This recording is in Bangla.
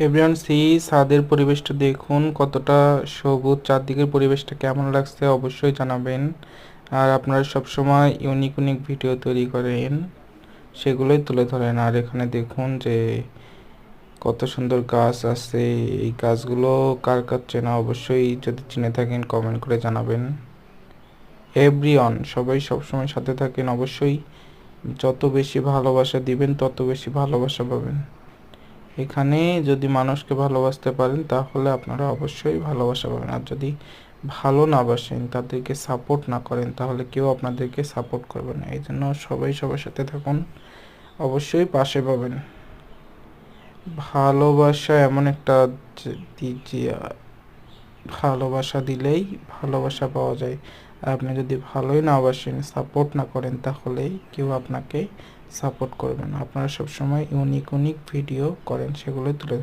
এভরিওয়ান সি ছাদের পরিবেশটা দেখুন কতটা সবুজ, চারদিকের পরিবেশটা কেমন লাগছে অবশ্যই জানাবেন। আর আপনারা সবসময় ইউনিক ইউনিক ভিডিও তৈরি করেন, সেগুলোই তুলে ধরেন। আর এখানে দেখুন যে কত সুন্দর গাছ আছে, এই গাছগুলো কার কার চেনা অবশ্যই যদি চিনে থাকেন কমেন্ট করে জানাবেন। এভরিওয়ান সবাই সবসময় সাথে থাকেন, অবশ্যই যত বেশি ভালোবাসা দিবেন তত বেশি ভালোবাসা পাবেন। এখানে যদি মানুষকে ভালোবাসতে পারেন তাহলে আপনারা অবশ্যই ভালোবাসা পাবেন। আর যদি ভালো না বাসেন, তাদেরকে সাপোর্ট না করেন, তাহলে কেউ আপনাদেরকে সাপোর্ট করবে না। এই জন্য সবাই সবার সাথে থাকুন, অবশ্যই পাশে পাবেন। ভালোবাসা এমন একটা দিক যে ভালোবাসা দিলেই ভালোবাসা পাওয়া যায়। আর আপনি যদি ভালোই না বাসেন, সাপোর্ট না করেন, তাহলে কেউ আপনাকে সাপোর্ট করবে না। আপনারা সবসময় ইউনিক ইউনিক ভিডিও করেন, সেগুলোই তুলে